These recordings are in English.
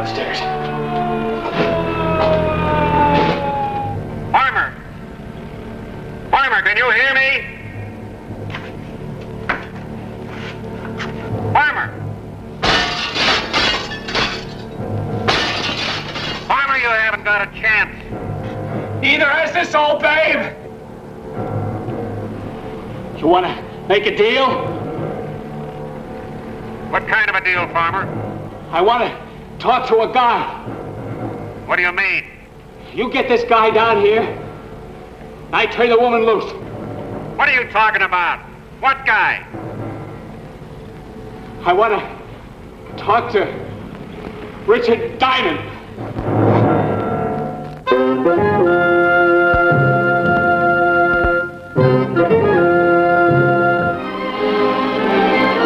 upstairs. Farmer! Farmer, can you hear me? Farmer! Farmer, you haven't got a chance. Neither has this old babe. You want to make a deal? What kind of a deal, Farmer? I want to talk to a guy. What do you mean? You get this guy down here, and I turn the woman loose. What are you talking about? What guy? I want to talk to Richard Diamond.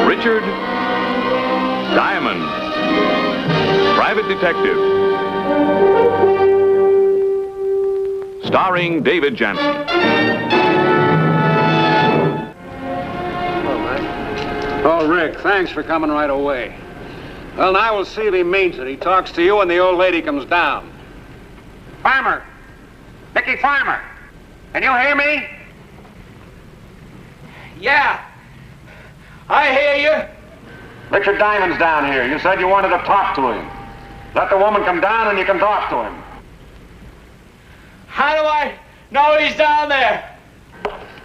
Richard Diamond, private detective. Starring David Jansen. Hello, Mike. Oh, Rick, thanks for coming right away. Well, now we'll see if he means it. He talks to you when the old lady comes down. Farmer! Mickey Farmer! Can you hear me? Yeah, I hear you. Richard Diamond's down here. You said you wanted to talk to him. Let the woman come down and you can talk to him. How do I know he's down there?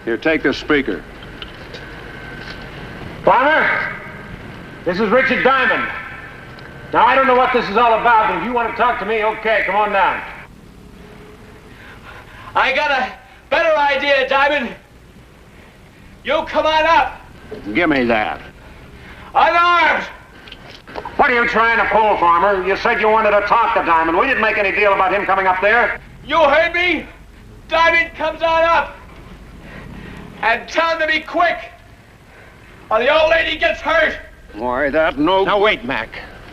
Here, take this speaker. Farmer, this is Richard Diamond. Now, I don't know what this is all about, but if you want to talk to me, okay, come on down. I got a better idea, Diamond. You come on up. Give me that. Unarmed. What are you trying to pull, Farmer? You said you wanted to talk to Diamond. We didn't make any deal about him coming up there. You heard me? Diamond comes on up. And tell him to be quick, or the old lady gets hurt. Why, that no... Now, wait, Mac.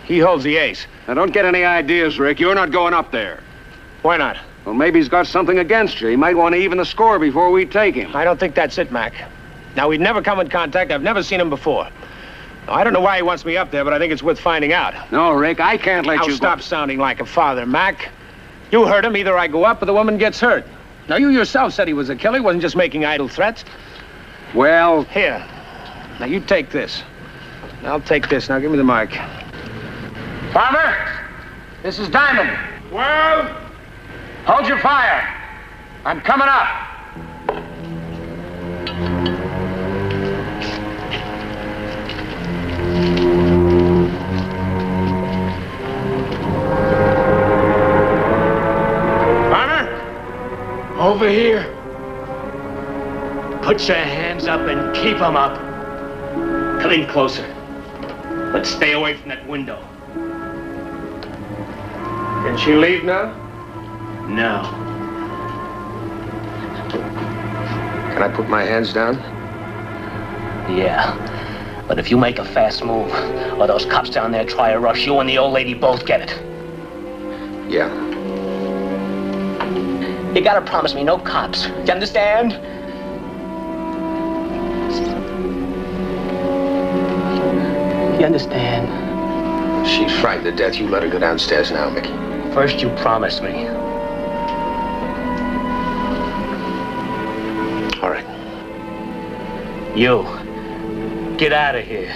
He holds the ace. Now, don't get any ideas, Rick. You're not going up there. Why not? Well, maybe he's got something against you. He might want to even the score before we take him. I don't think that's it, Mac. Now, we'd never come in contact. I've never seen him before. Now, I don't know why he wants me up there, but I think it's worth finding out. No, Rick, I can't let Now, you stop sounding like a father, Mac. You heard him. Either I go up or the woman gets hurt. Now, you yourself said he was a killer. He wasn't just making idle threats. Well... Here. Now, you take this. I'll take this. Now, give me the mic. Farmer, this is Diamond. Well? Hold your fire. I'm coming up. Farmer? Over here. Put your hands up and keep them up. Come in closer. But stay away from that window. Can she leave now? No. Can I put my hands down? Yeah. But if you make a fast move, or those cops down there try to rush you and the old lady both get it. Yeah. You gotta promise me no cops. You understand? You understand? She's frightened to death. You let her go downstairs now, Mickey. First you promise me. All right. You, get out of here.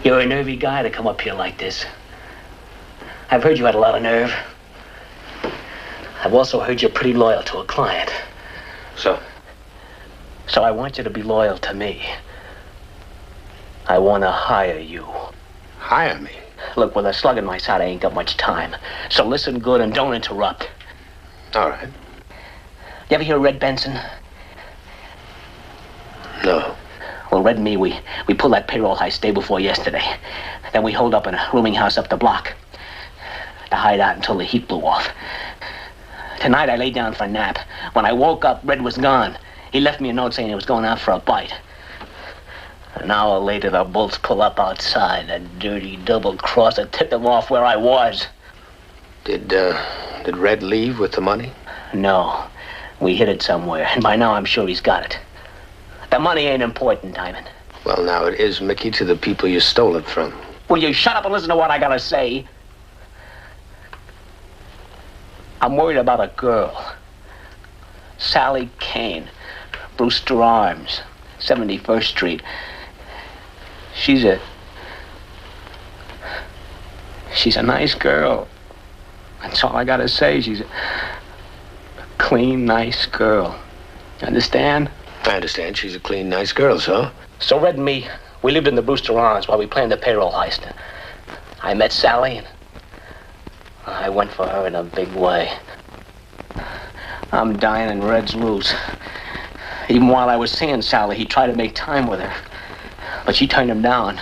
You're a nervy guy to come up here like this. I've heard you had a lot of nerve. I've also heard you're pretty loyal to a client. So I want you to be loyal to me. I want to hire you. hire me? Look, with a slug in my side, I ain't got much time. So listen good and don't interrupt. All right. You ever hear of Red Benson? No. Well, Red and me, we pulled that payroll heist day before yesterday. Then we holed up in a rooming house up the block to hide out until the heat blew off. Tonight, I lay down for a nap. When I woke up, Red was gone. He left me a note saying he was going out for a bite. An hour later, the bolts pull up outside. That dirty double-crosser tipped him off where I was. Did Red leave with the money? No. We hid it somewhere, and by now I'm sure he's got it. The money ain't important, Diamond. Well, now it is, Mickey, to the people you stole it from. Will you shut up and listen to what I gotta say? I'm worried about a girl. Sally Kane, Brewster Arms, 71st Street. She's a nice girl. That's all I gotta say. She's a clean, nice girl. Understand? I understand. She's a clean, nice girl, so? So Red and me, we lived in the Brewster Arms while we planned the payroll heist. I met Sally and I went for her in a big way. I'm dying and Red's loose. Even while I was seeing Sally, he tried to make time with her. But she turned him down.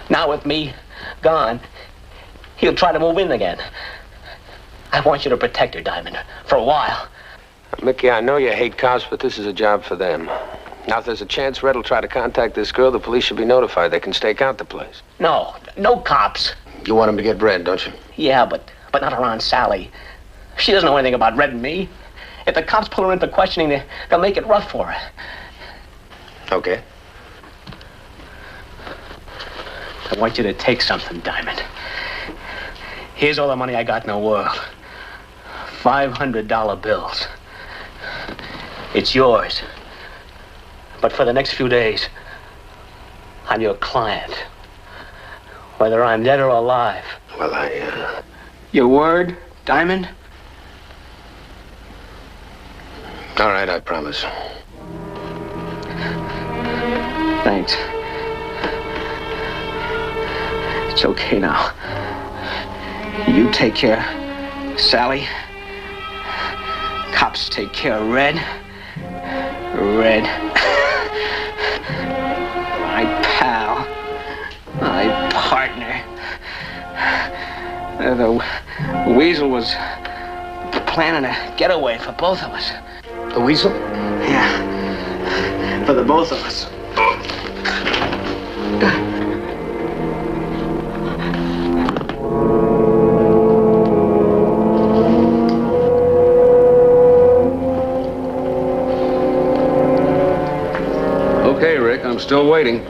Now with me gone, he'll try to move in again. I want you to protect her, Diamond, for a while. Mickey, I know you hate cops, but this is a job for them. Now, if there's a chance Red will try to contact this girl, the police should be notified. They can stake out the place. No cops. You want him to get Red, don't you? Yeah, but not around Sally. She doesn't know anything about Red and me. If the cops pull her in for questioning, they'll make it rough for her. Okay. I want you to take something, Diamond. Here's all the money I got in the world. $500 bills. It's yours. But for the next few days, I'm your client. Whether I'm dead or alive. Well, Your word, Diamond? All right, I promise. Thanks. It's okay now. You take care of Sally. Cops take care of Red. Red. My pal. My partner. The weasel was planning a getaway for both of us. The weasel? Yeah. For the both of us. Okay, Rick, I'm still waiting.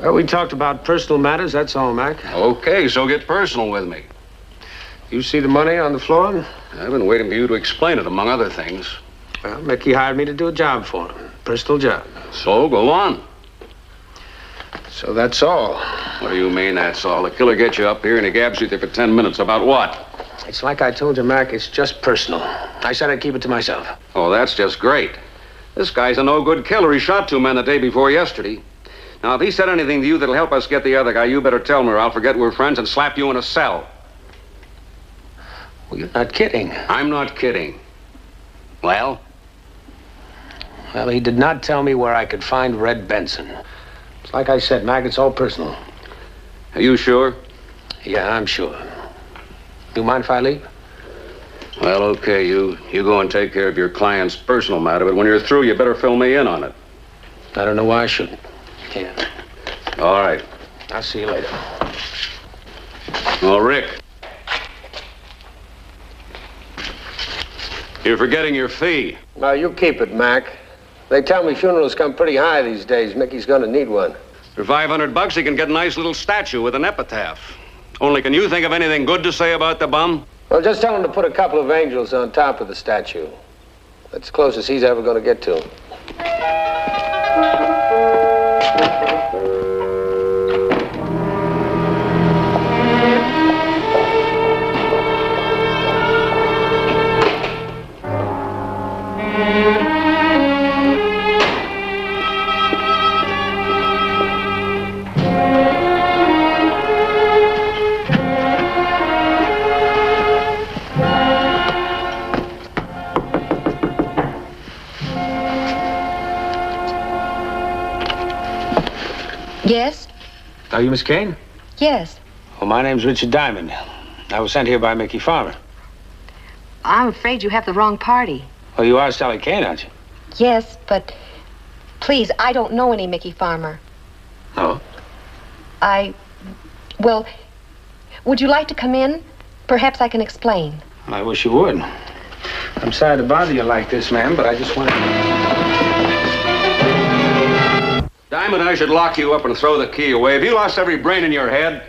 Well, we talked about personal matters, that's all, Mac. Okay, so get personal with me. You see the money on the floor? I've been waiting for you to explain it, among other things. Well, Mickey hired me to do a job for him. Personal job. So, go on. So that's all. What do you mean, that's all? The killer gets you up here and he gabs you there for 10 minutes. About what? It's like I told you, Mac, it's just personal. I said I'd keep it to myself. Oh, that's just great. This guy's a no-good killer. He shot 2 men the day before yesterday. Now, if he said anything to you that'll help us get the other guy, you better tell me or I'll forget we're friends and slap you in a cell. Well, you're not kidding. I'm not kidding. Well? Well, he did not tell me where I could find Red Benson. It's like I said, Mac, it's all personal. Are you sure? Yeah, I'm sure. You mind if I leave? Well, okay, you go and take care of your client's personal matter, but when you're through, you better fill me in on it. I don't know why I shouldn't. Yeah. All right. I'll see you later. Well, Rick. You're forgetting your fee. Well, you keep it, Mac. They tell me funerals come pretty high these days. Mickey's gonna need one. For $500, he can get a nice little statue with an epitaph. Only, can you think of anything good to say about the bum? Well, just tell him to put a couple of angels on top of the statue. That's the closest he's ever gonna get to him. Yes? Are you Miss Kane? Yes. Well, my name's Richard Diamond. I was sent here by Mickey Farmer. I'm afraid you have the wrong party. Well, you are Sally Kane, aren't you? Yes, but please, I don't know any Mickey Farmer. No? Well, would you like to come in? Perhaps I can explain. I wish you would. I'm sorry to bother you like this, ma'am, but I just wanted to... Diamond, I should lock you up and throw the key away. Have you lost every brain in your head?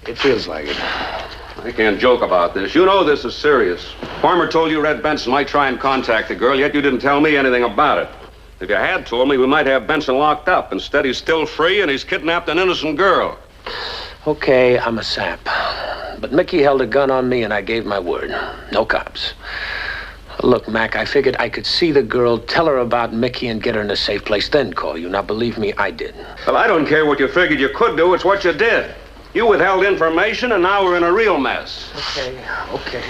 It feels like it. I can't joke about this. You know this is serious. Farmer told you Red Benson might try and contact the girl, yet you didn't tell me anything about it. If you had told me, we might have Benson locked up. Instead, he's still free and he's kidnapped an innocent girl. Okay, I'm a sap. But Mickey held a gun on me and I gave my word. No cops. Look, Mac, I figured I could see the girl, tell her about Mickey and get her in a safe place, then call you. Now, believe me, I did. Well, I don't care what you figured you could do. It's what you did. You withheld information and now we're in a real mess. Okay.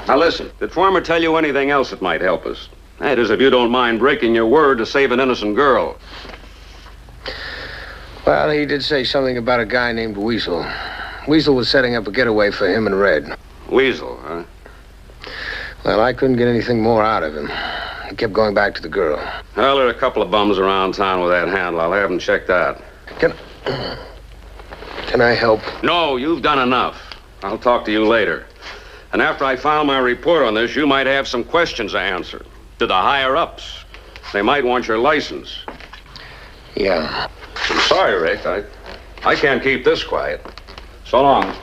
Now, listen, did Farmer tell you anything else that might help us? That is, if you don't mind breaking your word to save an innocent girl. Well, he did say something about a guy named Weasel. Weasel was setting up a getaway for him and Red. Weasel, huh? Well, I couldn't get anything more out of him. He kept going back to the girl. Well, there are a couple of bums around town with that handle. I'll have them checked out. Can I help? No, you've done enough. I'll talk to you later. And after I file my report on this, you might have some questions to answer. To the higher-ups. They might want your license. Yeah. I'm sorry, Rick. I can't keep this quiet. So long.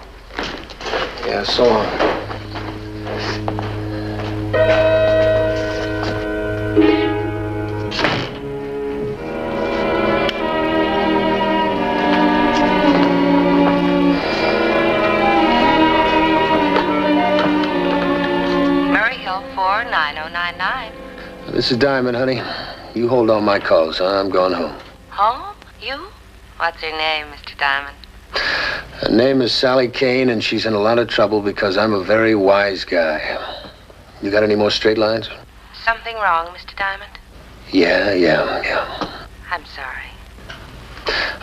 Yeah, so long. Murray Hill 49099. This is Diamond, honey. You hold all my calls. I'm going home. Home? You? What's your name, Mr. Diamond? Her name is Sally Kane, and she's in a lot of trouble because I'm a very wise guy. You got any more straight lines? Something wrong, Mr. Diamond? Yeah. I'm sorry.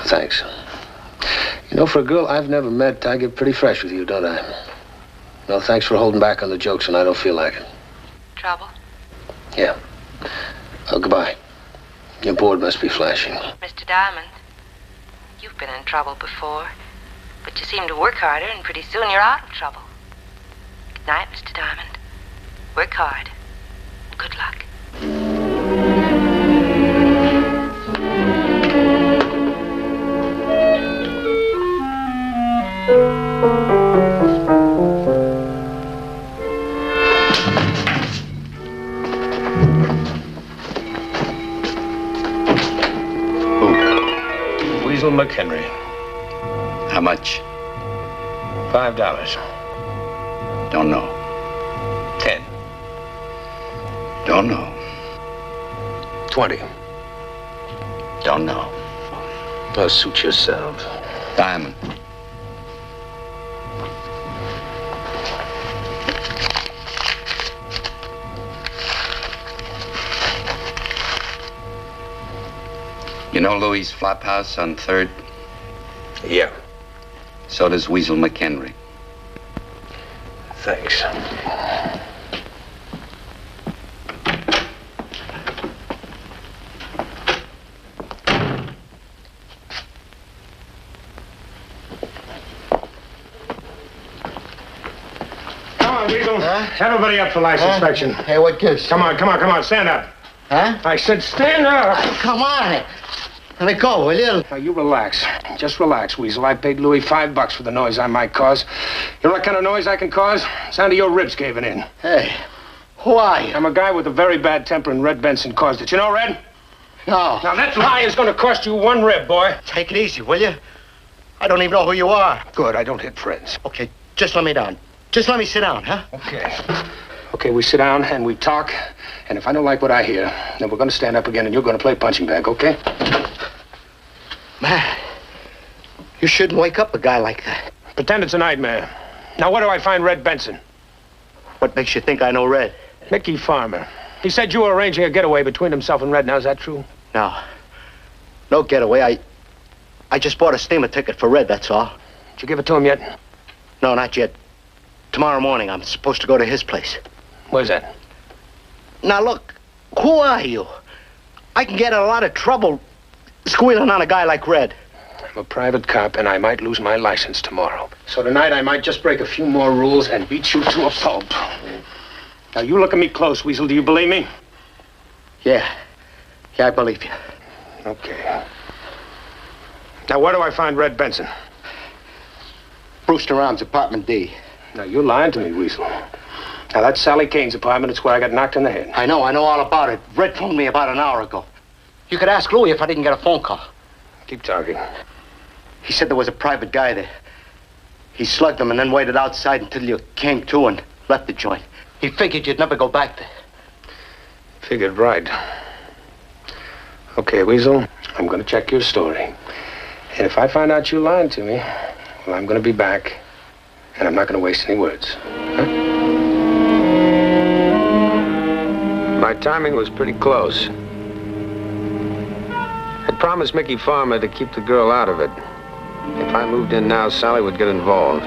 Thanks. You know, for a girl I've never met, I get pretty fresh with you, don't I? No, thanks for holding back on the jokes when I don't feel like it. Trouble? Yeah. Oh, goodbye. Your board must be flashing. Mr. Diamond, you've been in trouble before, but you seem to work harder, and pretty soon you're out of trouble. Good night, Mr. Diamond. Work hard. Good luck. Weasel McHenry. How much? $5. Don't know. 10. Don't know. 20. Don't know. Oh, suit yourself. Diamond. You know Louis' flop house on 3rd? Yeah. So does Weasel McHenry. Thanks. Come on, Weasel. Huh? Everybody up for license inspection. Hey, what gives? Come on. Stand up. Huh? I said stand up. Come on. Let me go, will you? Now, you relax. Just relax, Weasel. I paid Louis $5 for the noise I might cause. You know what kind of noise I can cause? Sound of your ribs caving in. Hey, who are you? I'm a guy with a very bad temper, and Red Benson caused it. You know, Red? No. Now, that lie is going to cost you 1 rib, boy. Take it easy, will you? I don't even know who you are. Good, I don't hit friends. Okay, just let me down. Just let me sit down, huh? Okay. Okay, we sit down and we talk, and if I don't like what I hear, then we're going to stand up again and you're going to play punching bag, okay? Man, you shouldn't wake up a guy like that. Pretend it's a nightmare. Now, where do I find Red Benson? What makes you think I know Red? Mickey Farmer. He said you were arranging a getaway between himself and Red. Now, is that true? No. No getaway. I just bought a steamer ticket for Red, that's all. Did you give it to him yet? No, not yet. Tomorrow morning, I'm supposed to go to his place. Where's that? Now, look, who are you? I can get in a lot of trouble squealing on a guy like Red. I'm a private cop, and I might lose my license tomorrow. So tonight, I might just break a few more rules and beat you to a pulp. Now, you look at me close, Weasel. Do you believe me? Yeah. Yeah, I believe you. Okay. Now, where do I find Red Benson? Brewster Arms, apartment D. Now, you're lying to me, Weasel. Now, that's Sally Kane's apartment. It's where I got knocked in the head. I know all about it. Red phoned me about an hour ago. You could ask Louis if I didn't get a phone call. Keep talking. He said there was a private guy there. He slugged him and then waited outside until you came to and left the joint. He figured you'd never go back there. Figured right. Okay, Weasel, I'm going to check your story. And if I find out you lied to me, well, I'm going to be back. And I'm not going to waste any words. Huh? My timing was pretty close. I promised Mickey Farmer to keep the girl out of it. If I moved in now, Sally would get involved.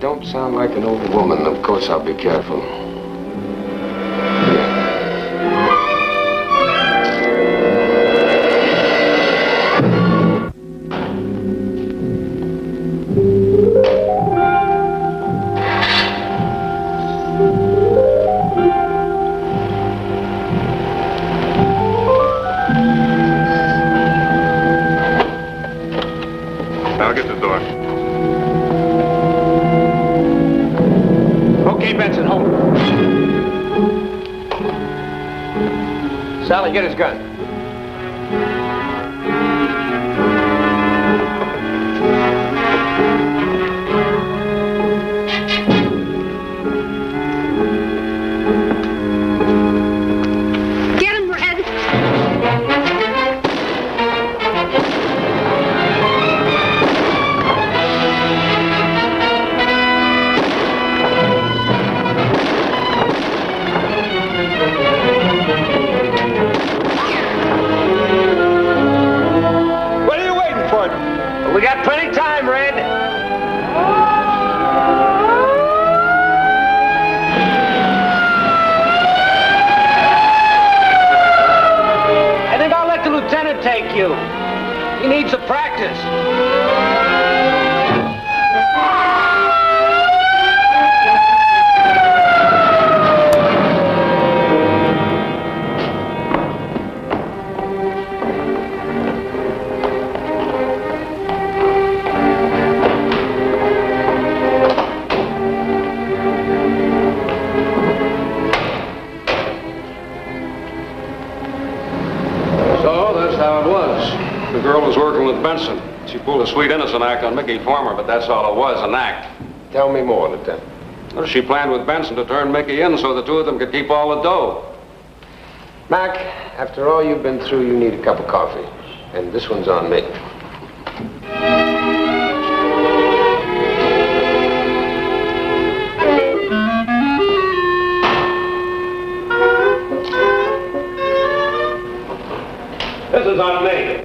Don't sound like an old woman. Of course, I'll be careful. I'll get the door. Okay, Benson, hold. Sally, get his gun. Get him, Red. We got plenty of time, Red. I think I'll let the lieutenant take you. He needs the practice. The girl was working with Benson. She pulled a sweet innocent act on Mickey Farmer, but that's all it was, an act. Tell me more, Lieutenant. Well, she planned with Benson to turn Mickey in so the two of them could keep all the dough. Mac, after all you've been through, you need a cup of coffee. And this one's on me. This is on me.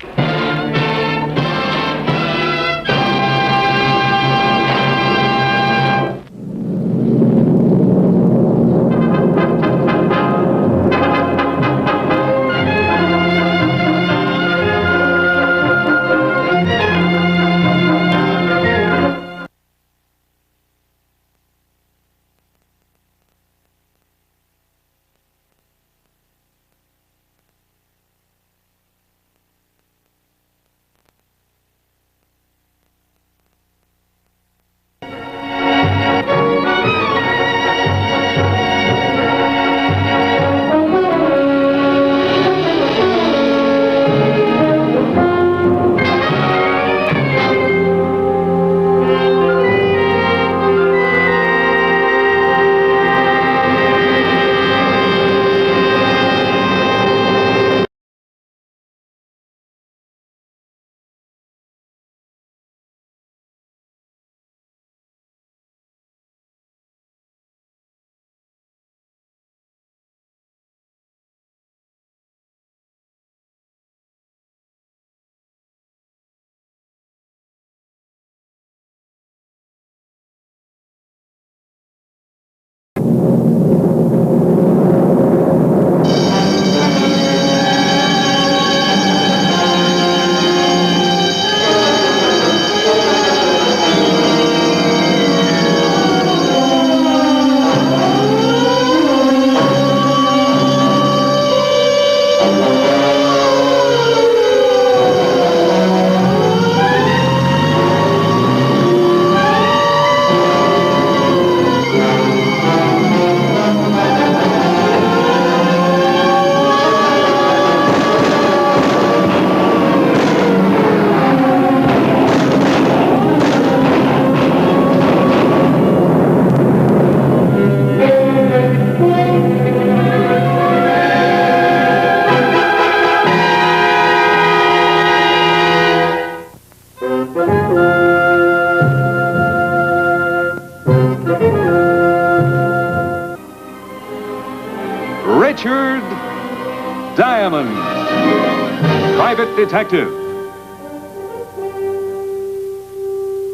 Private Detective.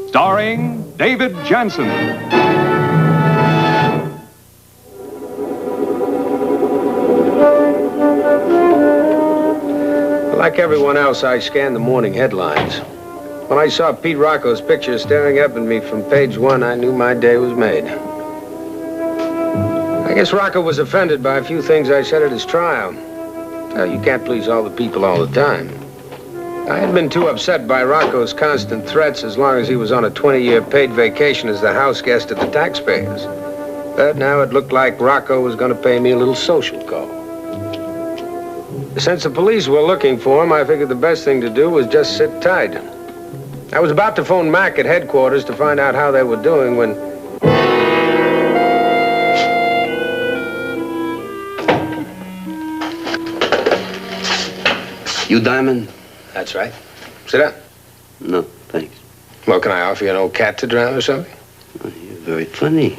Starring David Jansen. Like everyone else, I scanned the morning headlines. When I saw Pete Rocco's picture staring up at me from page 1, I knew my day was made. I guess Rocco was offended by a few things I said at his trial. Well, you can't please all the people all the time. I had been too upset by Rocco's constant threats as long as he was on a 20-year paid vacation as the house guest of the taxpayers. But now it looked like Rocco was going to pay me a little social call. Since the police were looking for him, I figured the best thing to do was just sit tight. I was about to phone Mac at headquarters to find out how they were doing when... You Diamond? That's right. Sit down. No, thanks. Well, can I offer you an old cat to drown or something? Well, you're very funny.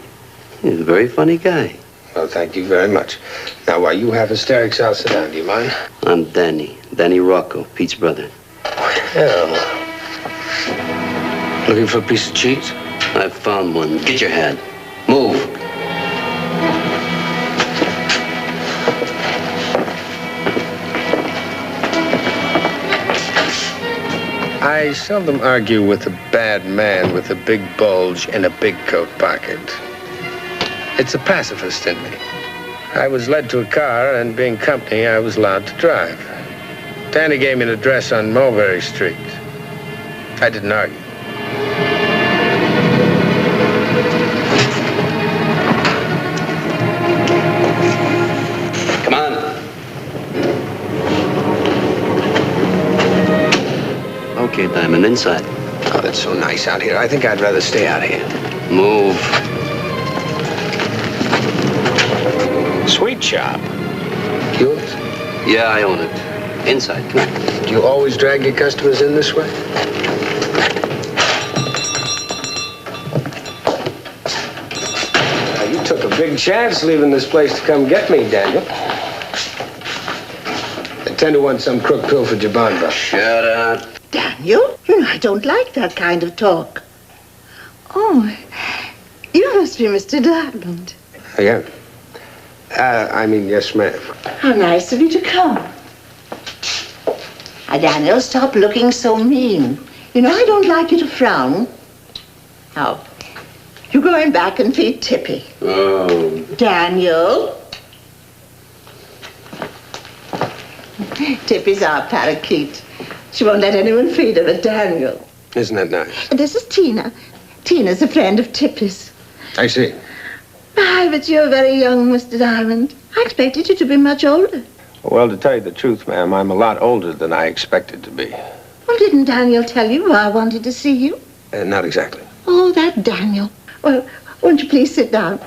You're a very funny guy. Well, thank you very much. Now, while you have hysterics, I'll sit down. Do you mind? I'm Danny. Danny Rocco, Pete's brother. Hell. Looking for a piece of cheese? I found one. Get your hat. Move. I seldom argue with a bad man with a big bulge in a big coat pocket. It's a pacifist in me. I was led to a car, and being company, I was allowed to drive. Danny gave me an address on Mulberry Street. I didn't argue. Come on. Okay, Diamond, inside. Oh, that's so nice out here. I think I'd rather stay out here. Move. Sweet shop. Yours? Yeah, I own it. Inside, come on. Do you always drag your customers in this way? You took a big chance leaving this place to come get me, Daniel. 10 to 1 some crook pilfered your bond book. Shut up. Daniel, you know I don't like that kind of talk. Oh, you must be Mr. Diamond. Yeah. Yes, ma'am. How nice of you to come. Now, Daniel, stop looking so mean. You know I don't like you to frown. Now, you go in back and feed Tippy. Oh. Daniel. Tippy's our parakeet. She won't let anyone feed her but Daniel. Isn't that nice? This is Tina. Tina's a friend of Tippy's. I see. Why, but you're very young, Mr. Diamond. I expected you to be much older. Well, to tell you the truth, ma'am, I'm a lot older than I expected to be. Well, didn't Daniel tell you why I wanted to see you? Not exactly. Oh, that Daniel. Well, won't you please sit down?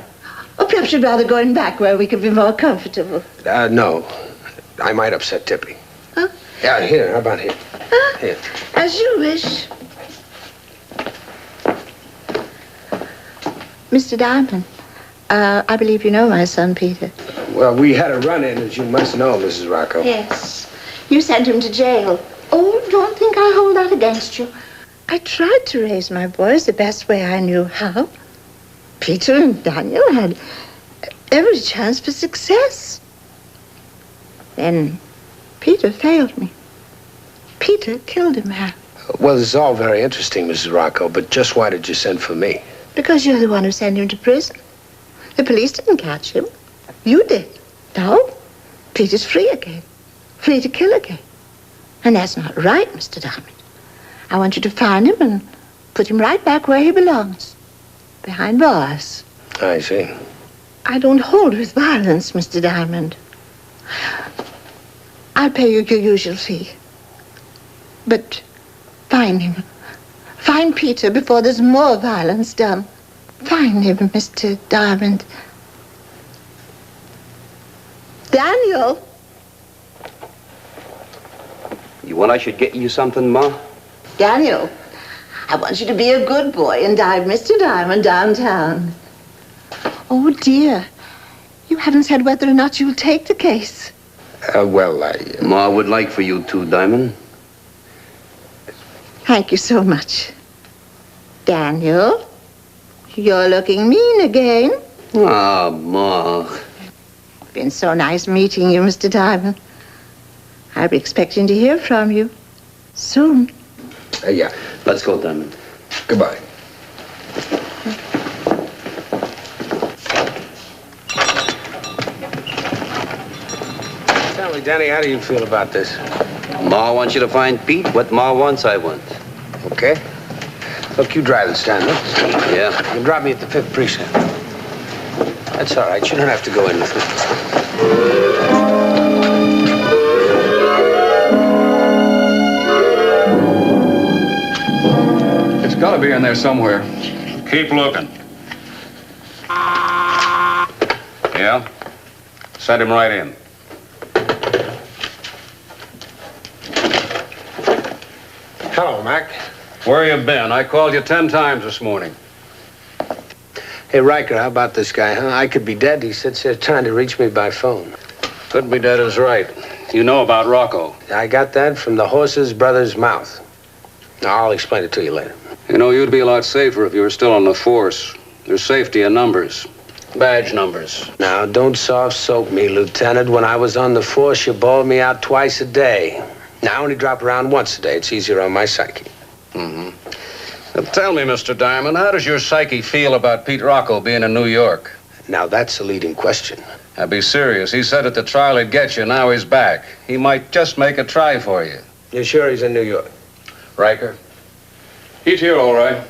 Or perhaps you'd rather go in back where we could be more comfortable. No. I might upset Tippy. Huh? Yeah, here. How about here? Huh? Here. As you wish. Mr. Diamond, I believe you know my son, Peter. Well, we had a run-in, as you must know, Mrs. Rocco. Yes. You sent him to jail. Oh, don't think I hold that against you. I tried to raise my boys the best way I knew how. Peter and Daniel had every chance for success. Then Peter failed me. Peter killed a man. Well, this is all very interesting, Mrs. Rocco, but just why did you send for me? Because you're the one who sent him to prison. The police didn't catch him. You did. Now, Peter's free again. Free to kill again. And that's not right, Mr. Diamond. I want you to find him and put him right back where he belongs. Behind bars. I see. I don't hold with violence, Mr. Diamond. I'll pay you your usual fee. But find him. Find Peter before there's more violence done. Find him, Mr. Diamond. Daniel! You want I should get you something, Ma? Daniel, I want you to be a good boy and dive Mr. Diamond downtown. Oh, dear. You haven't said whether or not you'll take the case. Well, Ma would like for you to, Diamond. Thank you so much. Daniel, you're looking mean again. Oh, Ma. Been so nice meeting you, Mr. Diamond. I'll be expecting to hear from you soon. Yeah, let's go, Diamond. Goodbye. Tell me, Danny, how do you feel about this? Ma wants you to find Pete. What Ma wants, I want. Okay. Look, you drive this time, huh? Yeah. You can drop me at the 5th precinct. That's all right. You don't have to go in with me. It's got to be in there somewhere. Keep looking. Yeah? Send him right in. Hello, Mac. Where you been? I called you 10 times this morning. Hey, Riker, how about this guy, huh? I could be dead. He sits there trying to reach me by phone. Could be dead is right. You know about Rocco. I got that from the horse's brother's mouth. I'll explain it to you later. You know, you'd be a lot safer if you were still on the force. There's safety in numbers. Badge numbers. Now, don't soft soap me, Lieutenant. When I was on the force, you bawled me out twice a day. Now, I only drop around once a day. It's easier on my psyche. Mm-hmm. Now, tell me, Mr. Diamond, how does your psyche feel about Pete Rocco being in New York? Now, that's a leading question. Now, be serious. He said at the trial he'd get you. Now he's back. He might just make a try for you. You're sure he's in New York? Riker? He's here, all right.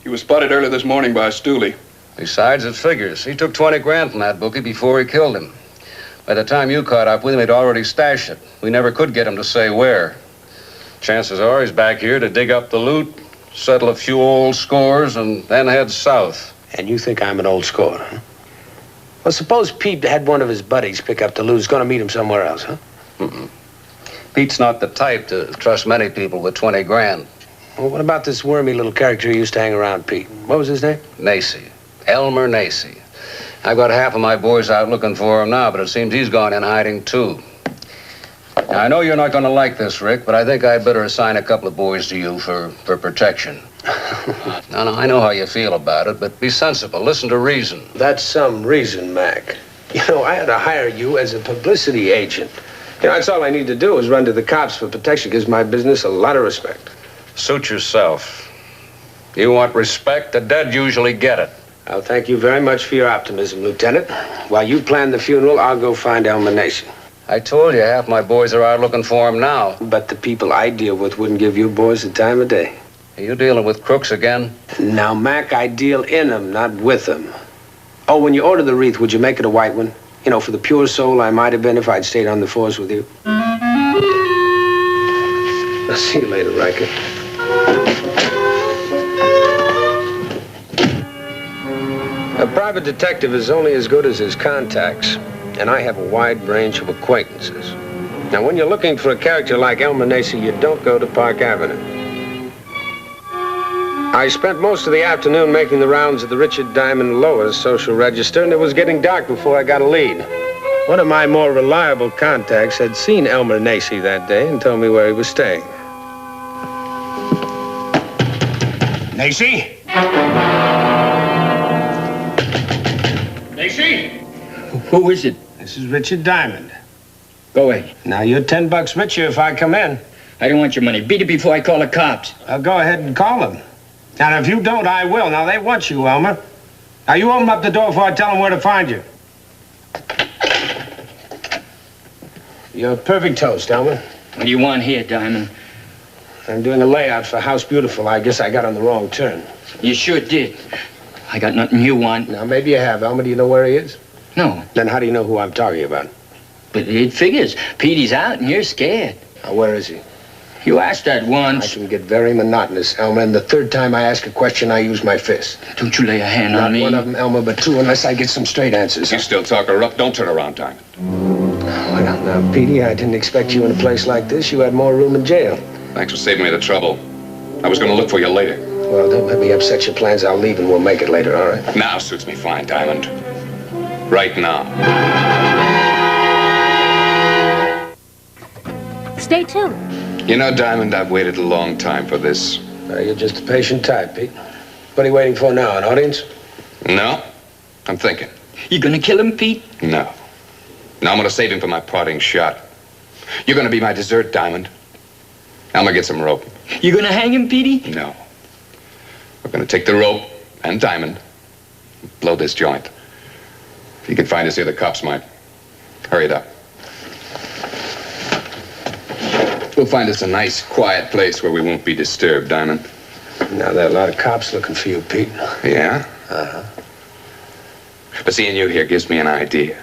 He was spotted early this morning by Stooley. Besides, it figures. He took 20 grand from that bookie before he killed him. By the time you caught up with him, he'd already stashed it. We never could get him to say where. Chances are he's back here to dig up the loot, settle a few old scores, and then head south. And you think I'm an old score, huh? Well, suppose Pete had one of his buddies pick up the loot. He's going to meet him somewhere else, huh? Mm-mm. Pete's not the type to trust many people with 20 grand. Well, what about this wormy little character who used to hang around Pete? What was his name? Nacy. Elmer Nacy. I've got half of my boys out looking for him now, but it seems he's gone in hiding, too. Now, I know you're not going to like this, Rick, but I think I'd better assign a couple of boys to you for protection. No, I know how you feel about it, but be sensible. Listen to reason. That's some reason, Mac. You know, I had to hire you as a publicity agent. You know, that's all I need to do is run to the cops for protection. Gives my business a lot of respect. Suit yourself. You want respect? The dead usually get it. I'll thank you very much for your optimism, Lieutenant. While you plan the funeral, I'll go find Elmer Nacy. I told you half my boys are out looking for him now. But the people I deal with wouldn't give you boys the time of day. Are you dealing with crooks again? Now, Mac, I deal in them, not with them. Oh, when you order the wreath, would you make it a white one? You know, for the pure soul I might have been if I'd stayed on the force with you. I'll see you later, Riker. A private detective is only as good as his contacts, and I have a wide range of acquaintances. Now, when you're looking for a character like Elmer Nacy, you don't go to Park Avenue. I spent most of the afternoon making the rounds of the Richard Diamond Lower's social register, and it was getting dark before I got a lead. One of my more reliable contacts had seen Elmer Nacy that day and told me where he was staying. Nacy? Nacy? Who is it? This is Richard Diamond. Go away. Now, you're $10 richer if I come in. I don't want your money. Beat it before I call the cops. I'll go ahead and call them. Now, if you don't, I will. Now, they want you, Elmer. Now, you open up the door before I tell them where to find you. You're a perfect toast, Elmer. What do you want here, Diamond? I'm doing a layout for House Beautiful. I guess I got on the wrong turn. You sure did. I got nothing you want. Now, maybe you have. Elmer, do you know where he is? No. Then how do you know who I'm talking about? But it figures. Petey's out and you're scared. Now, where is he? You asked that once. I can get very monotonous, Elmer, and the third time I ask a question, I use my fist. Don't you lay a hand Not on me. one of them, Elmer, but two, unless I get some straight answers. You still talking rough? Don't turn around, Diamond. Well, now, Petey, I didn't expect you in a place like this. You had more room in jail. Thanks for saving me the trouble. I was going to look for you later. Well, don't let me upset your plans. I'll leave and we'll make it later, all right? Now suits me fine, Diamond. Right now. Stay tuned. You know, Diamond, I've waited a long time for this. Well, you're just a patient type, Pete. What are you waiting for now, an audience? No, I'm thinking. You gonna kill him, Pete? No. No, I'm gonna save him for my parting shot. You're gonna be my dessert, Diamond. I'm gonna get some rope. You gonna hang him, Petey? No. We're gonna take the rope and Diamond, blow this joint. If you can find us here, the cops might. Hurry it up. We'll find us a nice, quiet place where we won't be disturbed, Diamond. Now, there are a lot of cops looking for you, Pete. Yeah? Uh-huh. But seeing you here gives me an idea.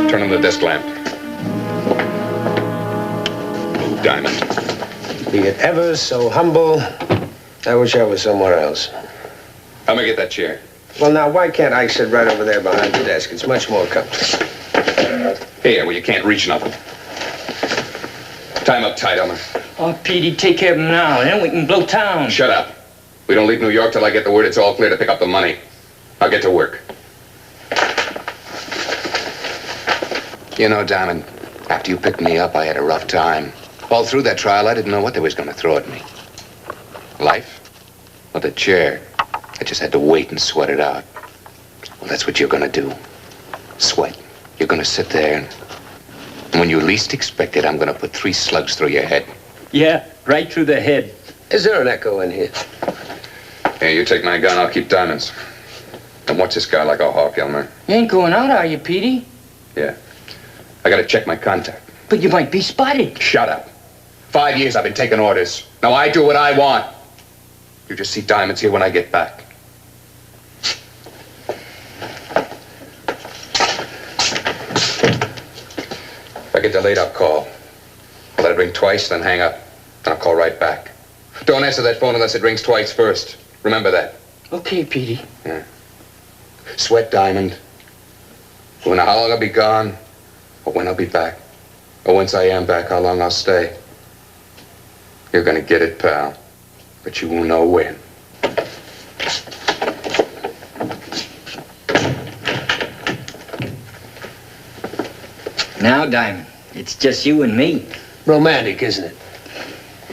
Turn on the desk lamp. Move, Diamond. Be it ever so humble, I wish I was somewhere else. I'm gonna get that chair. Well, now, why can't I sit right over there behind the desk? It's much more comfortable. Here, where you can't reach nothing. Tie him up tight, Elmer. Oh, Petey, take care of him now, and then we can blow town. Shut up. We don't leave New York till I get the word it's all clear to pick up the money. I'll get to work. You know, Diamond, after you picked me up, I had a rough time. All through that trial, I didn't know what they was gonna throw at me. Life? Or the chair? I just had to wait and sweat it out. Well, that's what you're gonna do. Sweat. You're gonna sit there and when you least expect it, I'm gonna put 3 slugs through your head. Yeah, right through the head. Is there an echo in here? Here, you take my gun, I'll keep Diamond's. And watch this guy like a hawk, Elmer. You ain't going out, are you, Petey? Yeah. I gotta check my contact. But you might be spotted. Shut up. 5 years I've been taking orders. Now I do what I want. You just see Diamonds here when I get back. If I get delayed, I'll call. I'll let it ring twice, then hang up. Then I'll call right back. Don't answer that phone unless it rings twice first. Remember that. Okay, Petey. Yeah. Sweat, Diamond. When how long I'll be gone, or when I'll be back, or once I am back, how long I'll stay. You're gonna get it, pal, but you won't know when. Now, Diamond, it's just you and me. Romantic, isn't it?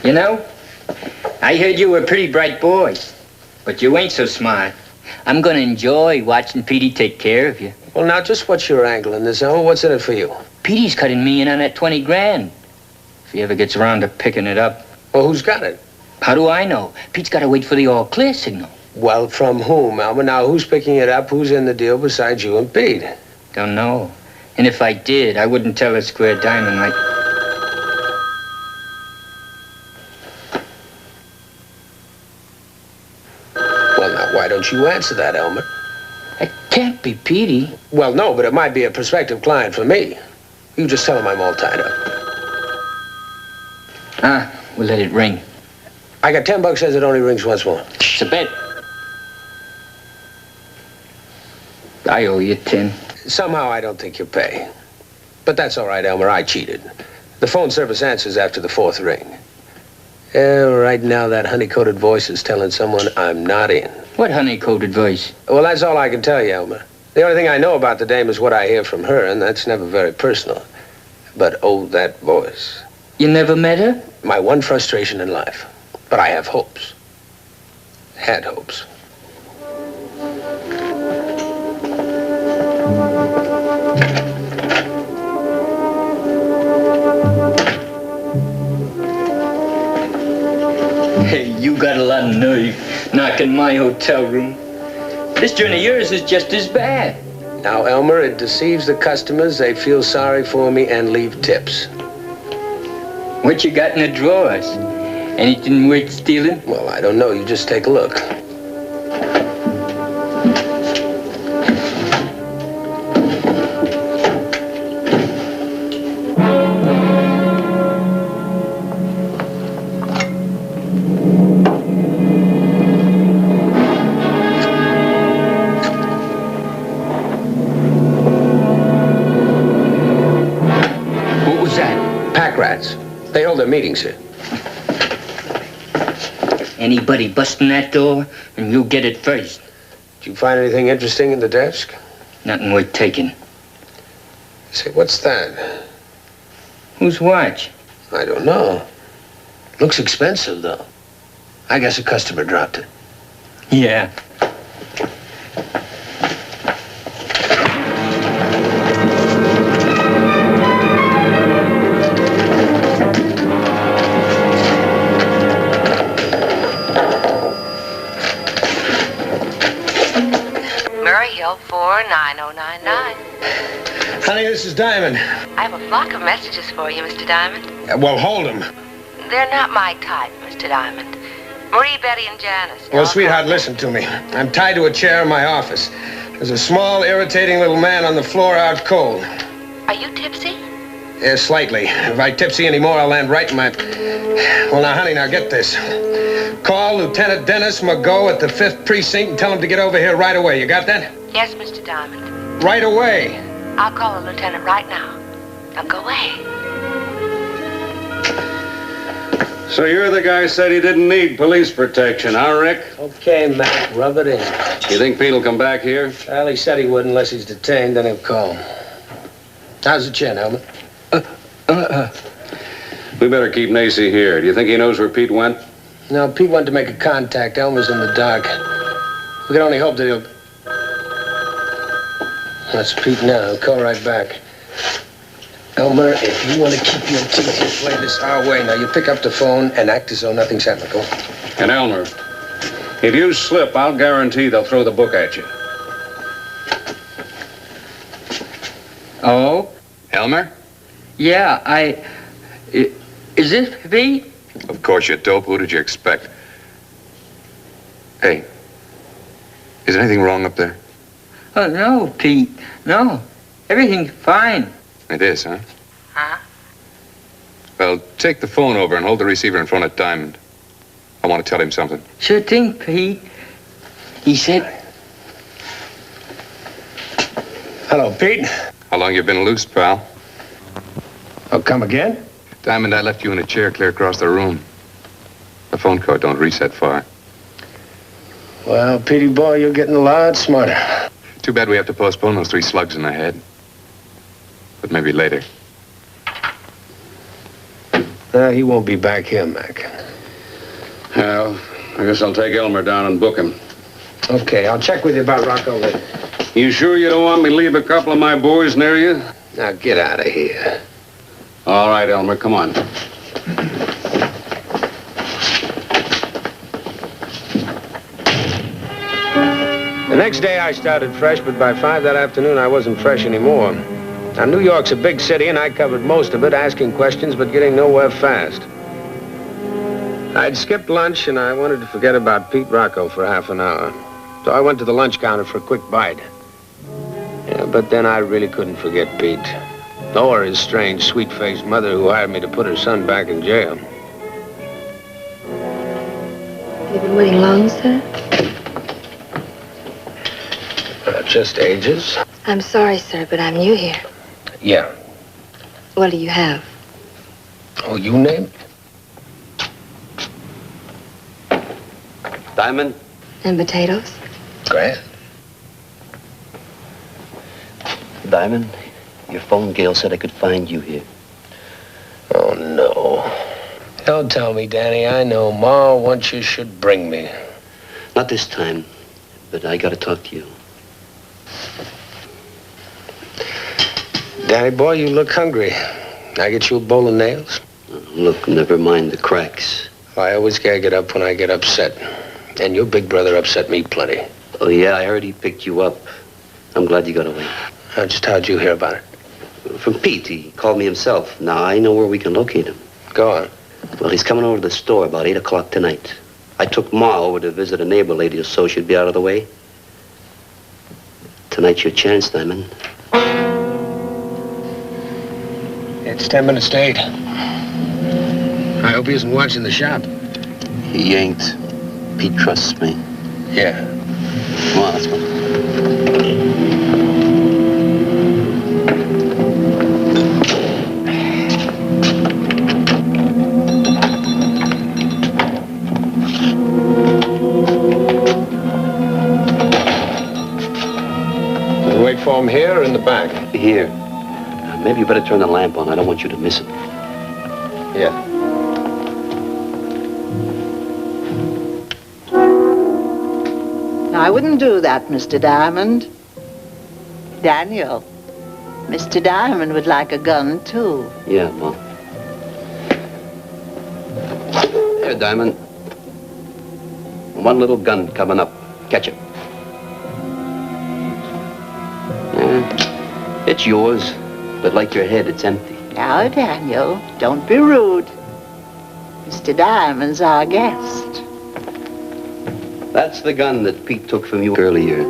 You know, I heard you were a pretty bright boy, but you ain't so smart. I'm gonna enjoy watching Petey take care of you. Well, now, just what's your angle in this, Elmer? What's in it for you? Petey's cutting me in on that 20 grand. If he ever gets around to picking it up. Well, who's got it? How do I know? Pete's got to wait for the all-clear signal. Well, from whom, Elmer? Now, who's picking it up? Who's in the deal besides you and Pete? Don't know. And if I did, I wouldn't tell a square diamond like... Well, now, why don't you answer that, Elmer? It can't be Petey. Well, no, but it might be a prospective client for me. You just tell him I'm all tied up. We'll let it ring. I got $10 says it only rings once more. It's a bet. I owe you 10. Somehow I don't think you'll pay. But that's all right, Elmer. I cheated. The phone service answers after the 4th ring. Right now that honey-coated voice is telling someone I'm not in. What honey-coated voice? Well, that's all I can tell you, Elmer. The only thing I know about the dame is what I hear from her, and that's never very personal. But, oh, that voice. You never met her? My one frustration in life. But I have hopes. Had hopes. Hey, you got a lot of nerve knocking my hotel room. This journey of yours is just as bad. Now, Elmer, it deceives the customers. They feel sorry for me and leave tips. What you got in the drawers? Anything worth stealing? Well, I don't know. You just take a look. What was that? Pack rats. They hold their meetings here. Anybody busting that door, and you'll get it first. Did you find anything interesting in the desk? Nothing worth taking. Say, what's that? Whose watch? I don't know. Looks expensive, though. I guess a customer dropped it. Yeah. Murray Hill 49099. Honey, this is Diamond. I have a flock of messages for you, Mr. Diamond. Well, hold them. They're not my type, Mr. Diamond. Marie, Betty, and Janice. Well, sweetheart, listen to me. I'm tied to a chair in my office. There's a small, irritating little man on the floor out cold. Are you tipsy? Yeah, slightly. If I tipsy anymore, I'll land right in my... Well, now, honey, now get this. Call Lieutenant Dennis McGough at the 5th Precinct and tell him to get over here right away. You got that? Yes, Mr. Diamond. Right away. I'll call the lieutenant right now. Now go away. So you're the guy who said he didn't need police protection, huh, Rick? Okay, Mac, rub it in. You think Pete'll come back here? Well, he said he would unless he's detained, then he'll call. How's the chin, Helmut? We better keep Nacy here. Do you think he knows where Pete went? No, Pete went to make a contact. Elmer's in the dark. We can only hope that he'll... That's Pete now. He'll call right back. Elmer, if you want to keep your teeth, you play this our way. Now, you pick up the phone and act as though nothing's happened. Go. And Elmer, if you slip, I'll guarantee they'll throw the book at you. Oh? Elmer? Yeah, Is this Pete? Of course, you dope. Who did you expect? Hey, is anything wrong up there? Oh, no, Pete. No. Everything's fine. It is, huh? Huh? Well, take the phone over and hold the receiver in front of Diamond. I want to tell him something. Sure thing, Pete. He said... Hello, Pete. How long you been loose, pal? Oh, come again? Diamond, I left you in a chair clear across the room. The phone cord don't reset far. Well, Petey boy, you're getting a lot smarter. Too bad we have to postpone those 3 slugs in the head. But maybe later. He won't be back here, Mac. Well, I guess I'll take Elmer down and book him. Okay, I'll check with you about Rocco later. You sure you don't want me to leave a couple of my boys near you? Now, get out of here. All right, Elmer, come on. The next day I started fresh, but by 5 that afternoon I wasn't fresh anymore. Now, New York's a big city, and I covered most of it, asking questions but getting nowhere fast. I'd skipped lunch, and I wanted to forget about Pete Rocco for half an hour. So I went to the lunch counter for a quick bite. Yeah, but then I really couldn't forget Pete. Or his strange, sweet-faced mother who hired me to put her son back in jail. You've been waiting long, sir? Just ages. I'm sorry, sir, but I'm new here. Yeah. What do you have? Oh, you name it? Diamond? And potatoes? Grand. Diamond, your phone, Gail said I could find you here. Oh, no. Don't tell me, Danny. I know Ma wants you should bring me. Not this time, but I gotta talk to you. Danny boy, you look hungry. I get you a bowl of nails? Look, never mind the cracks. I always gag it up when I get upset. And your big brother upset me plenty. Oh, yeah, I already picked you up. I'm glad you got away. Just how'd you hear about it? From Pete. He called me himself. Now I know where we can locate him. Go on. Well, he's coming over to the store about 8 o'clock tonight. I took Ma over to visit a neighbor lady or so she'd be out of the way. Tonight's your chance, Diamond. It's 10 minutes to 8. I hope he isn't watching the shop. He ain't. Pete trusts me. Yeah. Come on, let's go. Wait for him here or in the back? Here. Maybe you better turn the lamp on. I don't want you to miss him. Yeah. I wouldn't do that, Mr. Diamond. Daniel, Mr. Diamond would like a gun, too. Yeah, Mom. There, Diamond. One little gun coming up. Catch it. Yeah, it's yours, but like your head, it's empty. Now, Daniel, don't be rude. Mr. Diamond's our guest. That's the gun that Pete took from you earlier.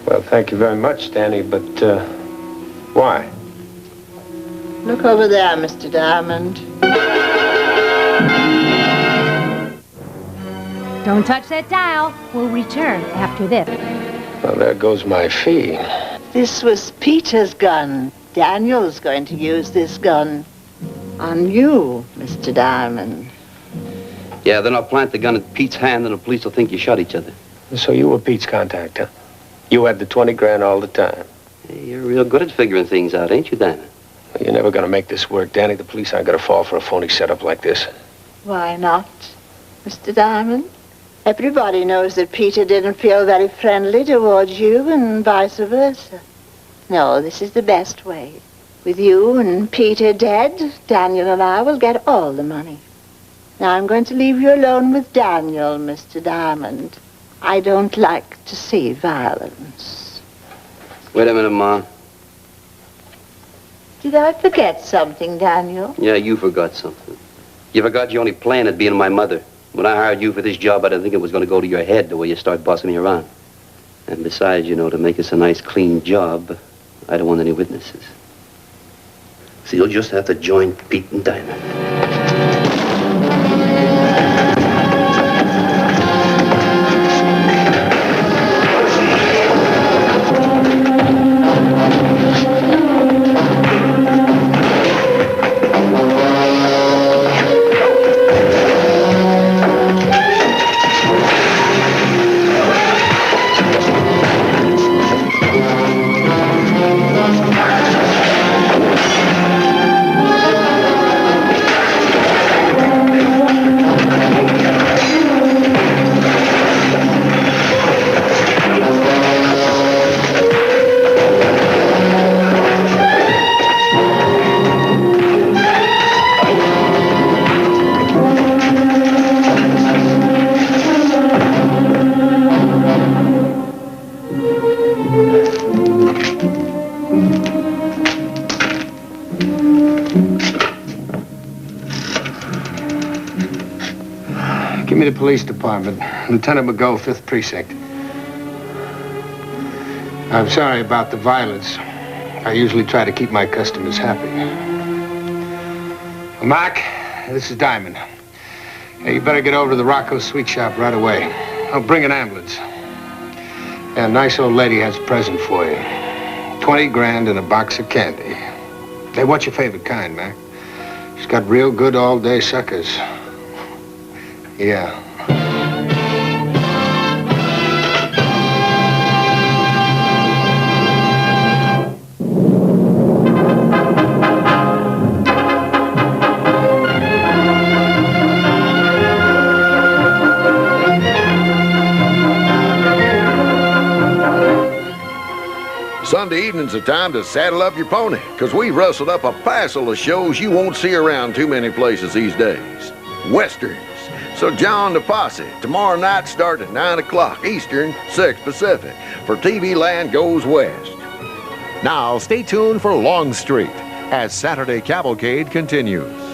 Well, thank you very much, Danny, but, why? Look over there, Mr. Diamond. Don't touch that dial. We'll return after this. Well, there goes my fee. This was Peter's gun. Daniel's going to use this gun on you, Mr. Diamond. Yeah, then I'll plant the gun in Pete's hand and the police will think you shot each other. So you were Pete's contact, huh? You had the 20 grand all the time. Hey, you're real good at figuring things out, ain't you, Diamond? Well, you're never gonna make this work, Danny. The police aren't gonna fall for a phony setup like this. Why not, Mr. Diamond? Everybody knows that Peter didn't feel very friendly towards you and vice versa. No, this is the best way. With you and Peter dead, Daniel and I will get all the money. Now I'm going to leave you alone with Daniel, Mr. Diamond. I don't like to see violence. Wait a minute, Ma. Did I forget something, Daniel? Yeah, you forgot something. You forgot your only plan at being my mother. When I hired you for this job, I didn't think it was going to go to your head the way you start bossing me around. And besides, you know, to make us a nice, clean job, I don't want any witnesses. So you'll just have to join Pete and Diamond. Give me the police department. Lieutenant McGough, 5th Precinct. I'm sorry about the violence. I usually try to keep my customers happy. Well, Mac, this is Diamond. Hey, you better get over to the Rocco Sweet Shop right away. I'll bring an ambulance. Yeah, a nice old lady has a present for you. 20 grand and a box of candy. Hey, what's your favorite kind, Mac? She's got real good all-day suckers. Yeah. Sunday evening's the time to saddle up your pony, because we've rustled up a passel of shows you won't see around too many places these days. Westerns. So join the posse tomorrow night starting at 9 o'clock Eastern, 6 Pacific for TV Land Goes West. Now stay tuned for Longstreet as Saturday Cavalcade continues.